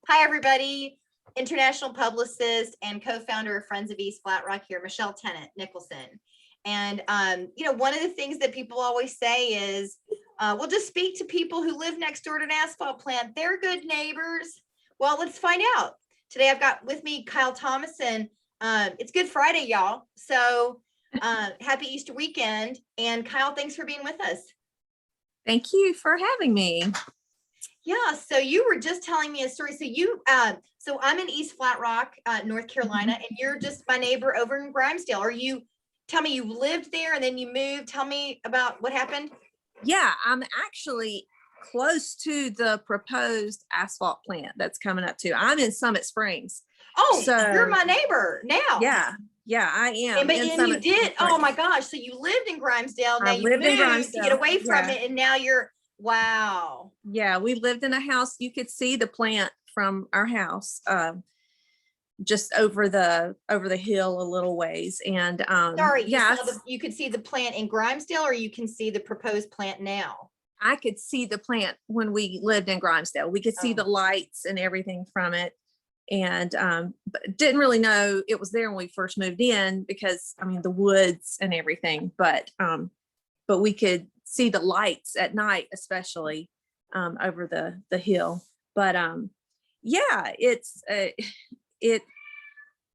Hi, everybody. International publicist and co-founder of Friends of East Flat Rock here, Michelle Tennant Nicholson. And, one of the things that people always say is, we'll just speak to people who live next door to an asphalt plant. They're good neighbors. Well, let's find out. Today, I've got with me Kyle Thomason. It's Good Friday, y'all. So happy Easter weekend. And Kyle, thanks for being with us. Thank you for having me. Yeah, so you were just telling me a story. So I'm in East Flat Rock, North Carolina, and you're just my neighbor over in Grimesdale. Tell me you lived there and then you moved. Tell me about what happened. Yeah, I'm actually close to the proposed asphalt plant that's coming up too. I'm in Summit Springs. Oh, so you're my neighbor now. Yeah, I am. And you did. Oh my gosh. So you lived in Grimesdale. Now you moved to get away from it. And now wow. Yeah, we lived in a house. You could see the plant from our house, just over the hill a little ways. And sorry, you could see the plant in Grimesdale, or you can see the proposed plant now? I could see the plant when we lived in Grimesdale. We could see the lights and everything from it. And but didn't really know it was there when we first moved in, because the woods and everything, but we could see the lights at night, especially over the hill. But yeah,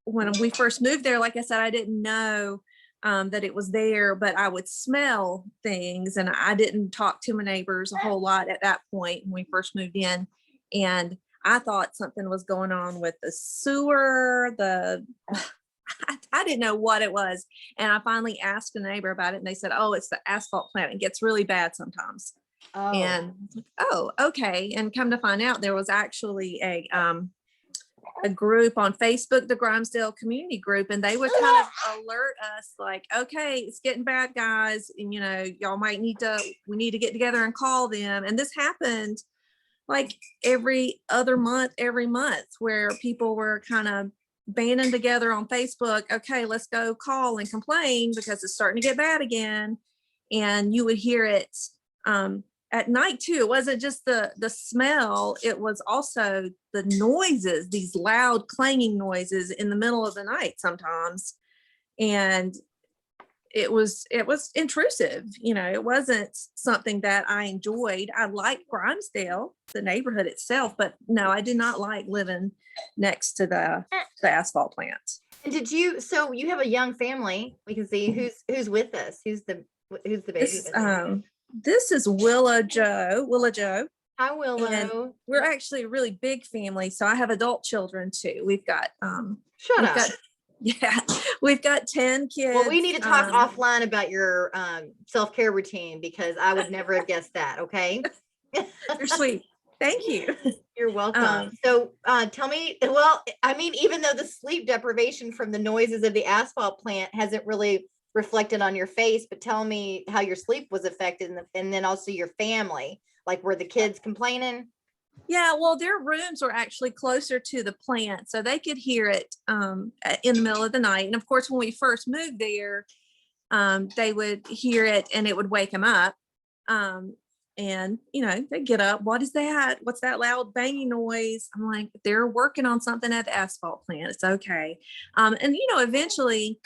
when we first moved there, like I said, I didn't know that it was there, but I would smell things, and I didn't talk to my neighbors a whole lot at that point when we first moved in. And I thought something was going on with the sewer, I didn't know what it was. And I finally asked a neighbor about it, and they said, oh, it's the asphalt plant. It gets really bad sometimes. Oh. And okay. And come to find out, there was actually a group on Facebook, the Grimesdale community group, and they would kind of alert us like, okay, it's getting bad, guys. And, y'all we need to get together and call them. And this happened like every month, where people were kind of banding together on Facebook. Okay, let's go call and complain because it's starting to get bad again. And you would hear it at night too. It wasn't just the smell, it was also the noises, these loud clanging noises in the middle of the night sometimes. And it was intrusive. It wasn't something that I enjoyed. I liked Grimesdale, the neighborhood itself, but no, I did not like living next to the asphalt plant. And so you have a young family. We can see who's with us. Who's the baby? This is Willow Joe. Hi, Willow. And we're actually a really big family, so I have adult children too. We've got we've got 10 kids. Well, we need to talk offline about your self-care routine, because I would never have guessed that. Okay. You're sweet. Thank you. You're welcome. So tell me, even though the sleep deprivation from the noises of the asphalt plant hasn't really reflected on your face, but tell me how your sleep was affected, and then also your family. Like, were the kids complaining? Yeah, well, their rooms were actually closer to the plant, so they could hear it in the middle of the night. And of course, when we first moved there, they would hear it and it would wake them up. And they get up. What is that? What's that loud banging noise? I'm like, they're working on something at the asphalt plant. It's okay. And eventually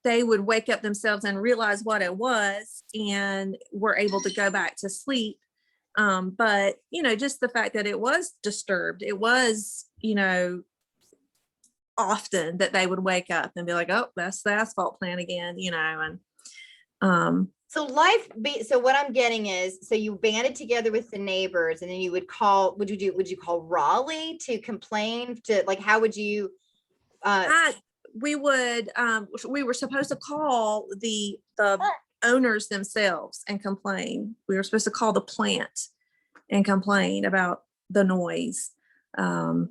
they would wake up themselves and realize what it was, and were able to go back to sleep. But just the fact that it was disturbed, it was, often that they would wake up and be like, oh, that's the asphalt plant again, and so what I'm getting is, so you banded together with the neighbors, and then you would call, would you call Raleigh to complain to, like, how would you we were supposed to call the owners themselves and complain. We were supposed to call the plant and complain about the noise. And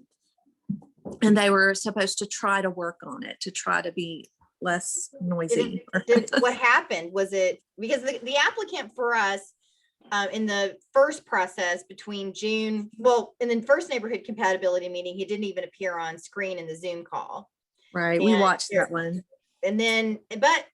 they were supposed to try to work on it to try to be less noisy. What happened? Was it because the applicant for us in the first process between June, in the first neighborhood compatibility meeting, he didn't even appear on screen in the Zoom call. Right. We watched that one. And then, but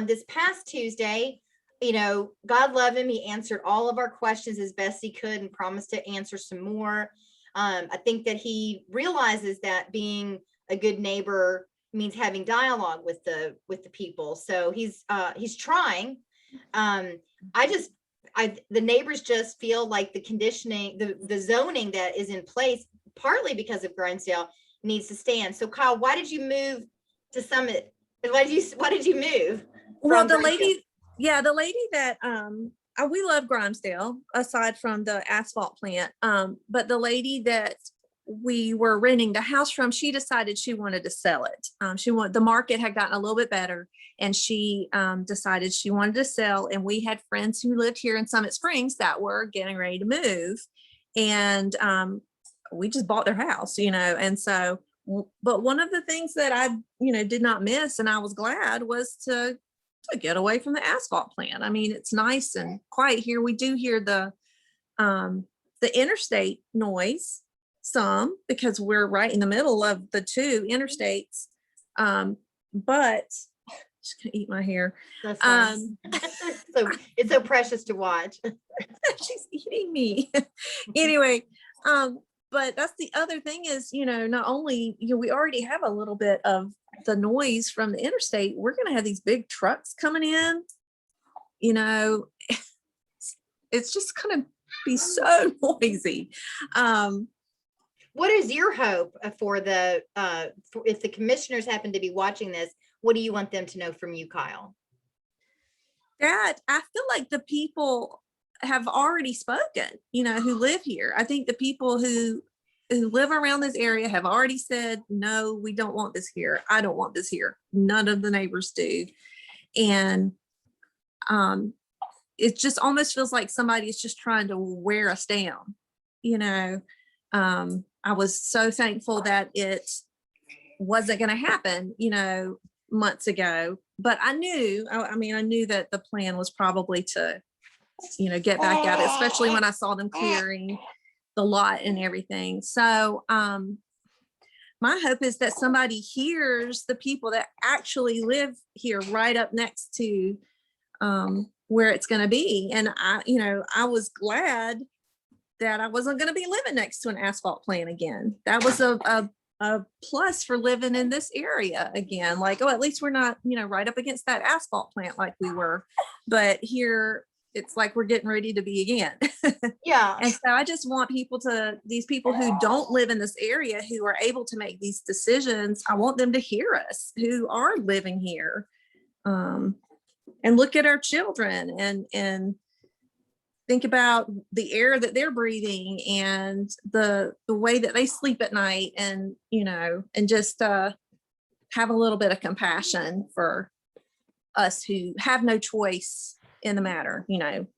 this past Tuesday, God love him, he answered all of our questions as best he could and promised to answer some more. I think that he realizes that being a good neighbor means having dialogue with the people. So he's trying. The neighbors just feel like the conditioning, the zoning that is in place, partly because of Grinesdale, needs to stand. So Kyle, why did you move to Summit? Why did you move? Well, the lady that we love Grimesdale aside from the asphalt plant. But the lady that we were renting the house from, she decided she wanted to sell it. The market had gotten a little bit better, and she decided she wanted to sell. And we had friends who lived here in Summit Springs that were getting ready to move, and we just bought their house, and so. But one of the things that I, did not miss, and I was glad, was to get away from the asphalt plant. I mean, it's nice and quiet here. We do hear the interstate noise some because we're right in the middle of the two interstates. But just gonna eat my hair. That's fine. So it's so precious to watch. She's eating me. Anyway, but that's the other thing is, not only, we already have a little bit of the noise from the interstate, we're going to have these big trucks coming in, it's just going to be so noisy. What is your hope for if the commissioners happen to be watching this, what do you want them to know from you, Kyle? That I feel like the people have already spoken, who live here. I think the people who live around this area have already said, no, we don't want this here. I don't want this here. None of the neighbors do. And it just almost feels like somebody is just trying to wear us down. I was so thankful that it wasn't going to happen, months ago, but I knew that the plan was probably to get back at it, especially when I saw them clearing the lot and everything. So my hope is that somebody hears the people that actually live here right up next to where it's going to be. And I was glad that I wasn't going to be living next to an asphalt plant again. That was a plus for living in this area again. Like, at least we're not, right up against that asphalt plant like we were. But here, it's like we're getting ready to be again. Yeah. And so I just want these people who don't live in this area, who are able to make these decisions, I want them to hear us, who are living here, and look at our children and think about the air that they're breathing and the way that they sleep at night, and, and just have a little bit of compassion for us who have no choice in the matter.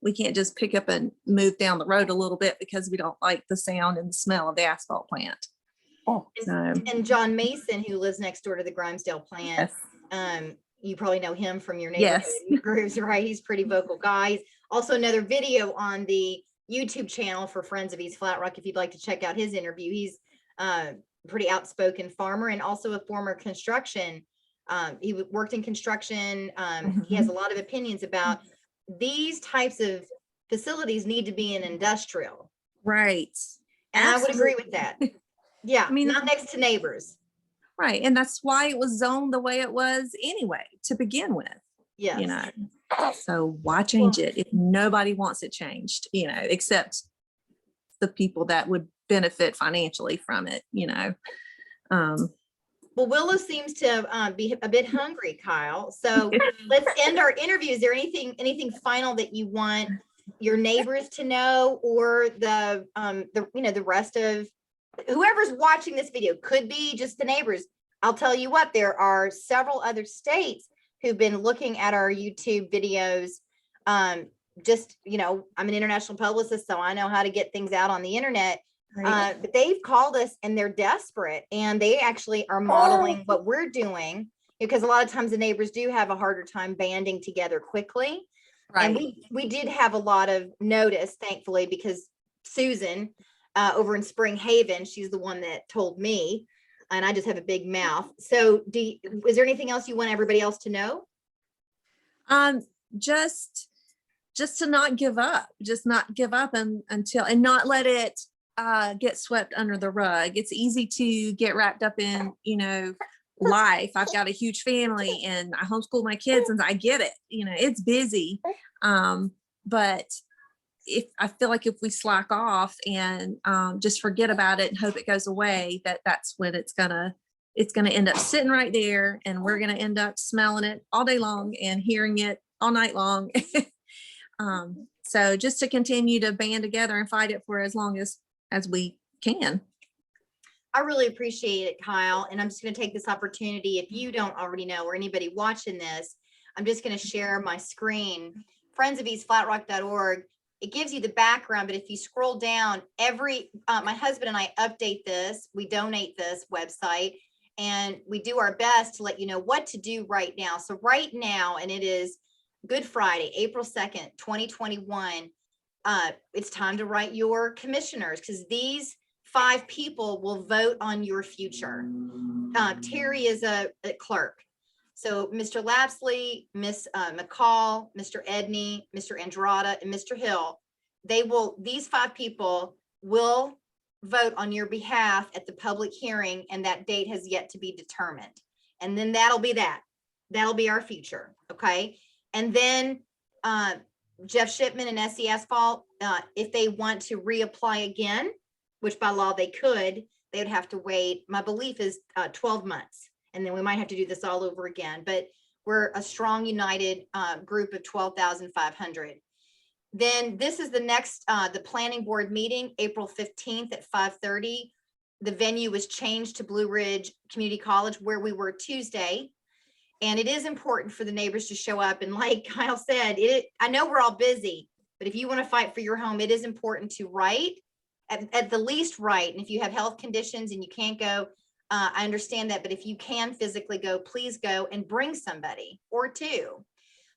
We can't just pick up and move down the road a little bit because we don't like the sound and the smell of the asphalt plant. And John Mason, who lives next door to the Grimesdale plant, yes. You probably know him from your neighborhood groups, right? He's a pretty vocal guy. He's also another video on the YouTube channel for Friends of East Flat Rock, if you'd like to check out his interview. He's a pretty outspoken farmer and also a former construction. He worked in construction. He has a lot of opinions about these types of facilities need to be in industrial. Right. And I would agree with that. Yeah. Not next to neighbors. Right. And that's why it was zoned the way it was anyway, to begin with. Yes. So why change it if nobody wants it changed, except the people that would benefit financially from it, Well, Willow seems to be a bit hungry, Kyle. So let's end our interview. Is there anything final that you want your neighbors to know, or the rest of whoever's watching this video? Could be just the neighbors. I'll tell you what, there are several other states who've been looking at our YouTube videos. I'm an international publicist, so I know how to get things out on the internet. Right. But they've called us and they're desperate, and they actually are modeling what we're doing, because a lot of times the neighbors do have a harder time banding together quickly. Right. And we did have a lot of notice, thankfully, because Susan over in Spring Haven, she's the one that told me, and I just have a big mouth. So is there anything else you want everybody else to know? Just to not give up, and not let it get swept under the rug. It's easy to get wrapped up in, life. I've got a huge family and I homeschool my kids, and I get it. It's busy. But if I feel like if we slack off and just forget about it and hope it goes away, that's when it's gonna end up sitting right there, and we're gonna end up smelling it all day long and hearing it all night long. So just to continue to band together and fight it for as long as we can. I really appreciate it, Kyle. And I'm just going to take this opportunity. If you don't already know, or anybody watching this, I'm just going to share my screen. friendsofeastflatrock.org. It gives you the background, but if you scroll down, my husband and I update this, we donate this website, and we do our best to let you know what to do right now. So right now, and it is Good Friday, April 2nd, 2021. It's time to write your commissioners, because these 5 people will vote on your future. Terry is a clerk. So Mr. Lapsley, Miss McCall, Mr. Edney, Mr. Andrada, and Mr. Hill, these 5 people will vote on your behalf at the public hearing, and that date has yet to be determined. And then that'll be our future. Okay. And then Jeff Shipman and SE Asphalt, if they want to reapply again, which by law they could, they would have to wait. My belief is 12 months. And then we might have to do this all over again. But we're a strong, united group of 12,500. Then this is the next, the planning board meeting, April 15th at 5:30. The venue was changed to Blue Ridge Community College, where we were Tuesday. And it is important for the neighbors to show up. And like Kyle said, I know we're all busy, but if you want to fight for your home, it is important to write, at the least write. And if you have health conditions and you can't go, I understand that. But if you can physically go, please go and bring somebody or 2.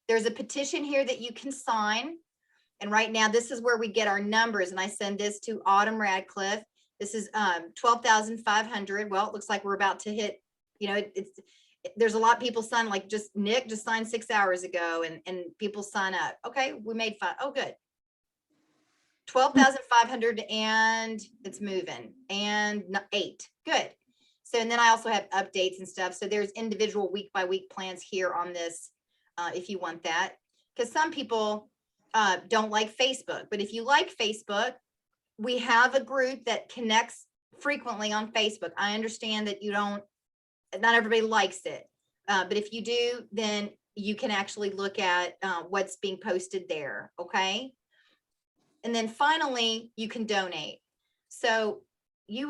There's a petition here that you can sign. And right now, this is where we get our numbers. And I send this to Autumn Radcliffe. This is 12,500. Well, it looks like we're about to hit, there's a lot of people sign, like Nick just signed 6 hours ago, and people sign up. Okay, we made fun. Oh, good. 12,500, and it's moving, and 8. Good. So, and then I also have updates and stuff. So there's individual week by week plans here on this, if you want that, because some people don't like Facebook. But if you like Facebook, we have a group that connects frequently on Facebook. I understand that not everybody likes it. But if you do, then you can actually look at what's being posted there. Okay. And then finally, you can donate. So we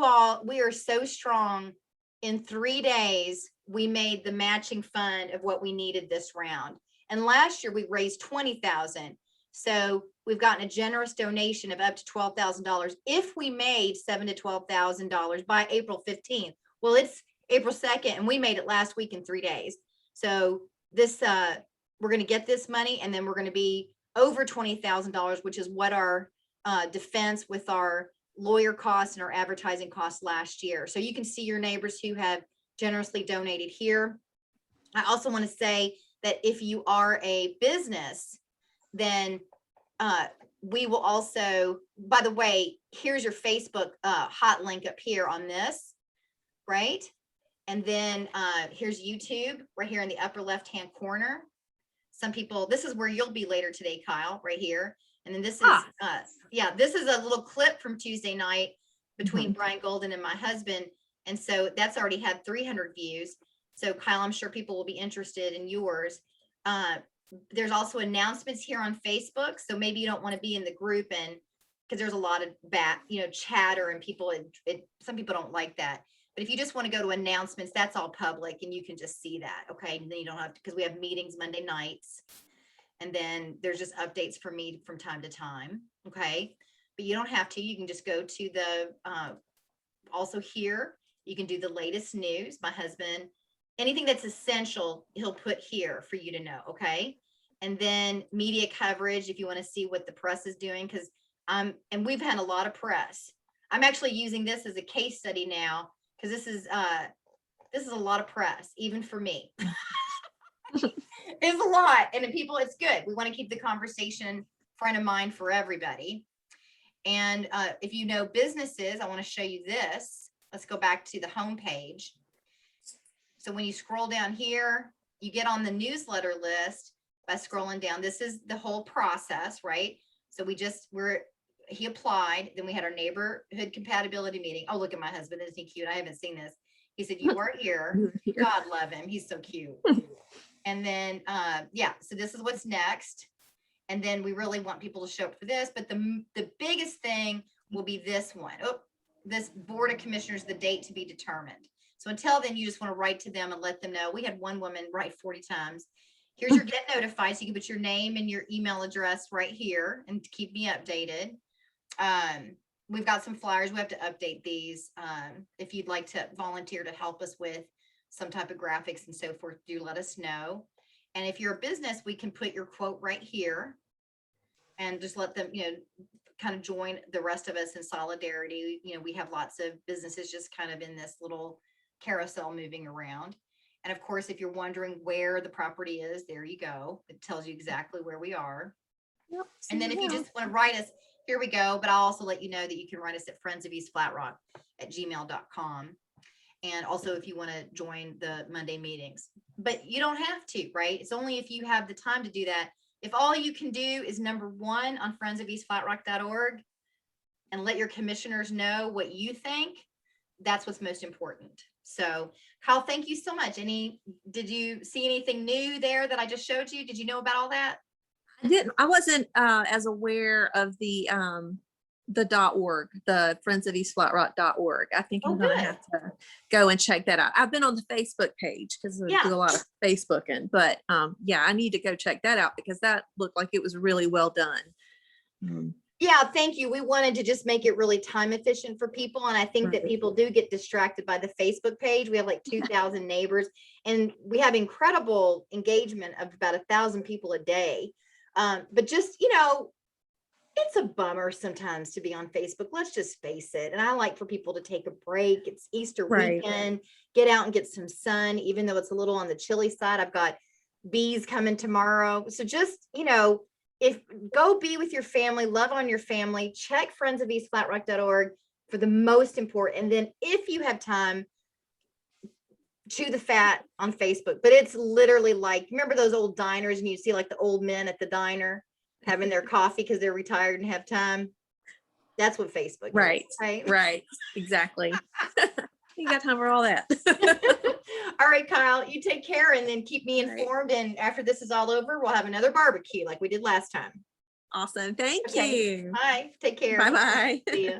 are so strong. In 3 days, we made the matching fund of what we needed this round. And last year we raised 20,000. So we've gotten a generous donation of up to $12,000 if we made $7,000 to $12,000 by April 15th. Well, it's April 2nd, and we made it last week in 3 days. So this, we're going to get this money, and then we're going to be over $20,000, which is what our defense with our lawyer costs and our advertising costs last year. So you can see your neighbors who have generously donated here. I also want to say that if you are a business, then we will also, by the way, here's your Facebook hot link up here on this, right? And then here's YouTube right here in the upper left-hand corner. Some people, this is where you'll be later today, Kyle, right here. And then this is, this is a little clip from Tuesday night between Brian Golden and my husband. And so that's already had 300 views. So Kyle, I'm sure people will be interested in yours. There's also announcements here on Facebook. So maybe you don't want to be in the group, and because there's a lot of chatter and people, some people don't like that. But if you just want to go to announcements, that's all public and you can just see that. Okay. And then you don't have to, because we have meetings Monday nights. And then there's just updates from me from time to time. Okay. But you don't have to, you can just go to the, also here, you can do the latest news. My husband, anything that's essential, he'll put here for you to know. Okay. And then media coverage, if you want to see what the press is doing, because and we've had a lot of press. I'm actually using this as a case study now, because this is a lot of press, even for me. It's a lot, and people, it's good. We want to keep the conversation front of mind for everybody. And if you know businesses, I want to show you this. Let's go back to the home page. So when you scroll down here, you get on the newsletter list by scrolling down. This is the whole process, right? So he applied, then we had our neighborhood compatibility meeting. Oh, look at my husband. Isn't he cute? I haven't seen this. He said, you are here. God love him. He's so cute. And then, yeah, so this is what's next. And then we really want people to show up for this. But the biggest thing will be this one. Oh, this Board of Commissioners, the date to be determined. So until then, you just want to write to them and let them know. We had one woman write 40 times. Here's your get notified. So you can put your name and your email address right here and keep me updated. We've got some flyers. We have to update these. If you'd like to volunteer to help us with some type of graphics and so forth, do let us know. And if you're a business, we can put your quote right here and just let them, kind of join the rest of us in solidarity. We have lots of businesses just kind of in this little carousel moving around. And of course, if you're wondering where the property is, there you go. It tells you exactly where we are. Yep, and then if you just want to write us, here we go. But I'll also let you know that you can write us at friendsofeastflatrock@gmail.com. And also if you want to join the Monday meetings, but you don't have to, right? It's only if you have the time to do that. If all you can do is number one on friendsofeastflatrock.org and let your commissioners know what you think, that's what's most important. So Kyle, thank you so much. Did you see anything new there that I just showed you? Did you know about all that? I wasn't as aware of the .org, the friendsofeastflatrock.org. I think I'm going to have to go and check that out. I've been on the Facebook page because I do a lot of Facebooking, but yeah, I need to go check that out because that looked like it was really well done. Yeah, thank you. We wanted to just make it really time efficient for people. And I think that people do get distracted by the Facebook page. We have like 2,000 neighbors and we have incredible engagement of about 1,000 people a day. But just, it's a bummer sometimes to be on Facebook. Let's just face it. And I like for people to take a break. It's Easter weekend, get out and get some sun, even though it's a little on the chilly side. I've got bees coming tomorrow. So just, go be with your family, love on your family, check friendsofeastflatrock.org for the most important. And then if you have time, chew the fat on Facebook. But it's literally like, remember those old diners and you see like the old men at the diner having their coffee because they're retired and have time? That's what Facebook is. Right. Exactly. You got time for all that. All right, Kyle, you take care and then keep me informed. And after this is all over, we'll have another barbecue like we did last time. Awesome. Thank you. Bye. Take care. Bye-bye. See ya.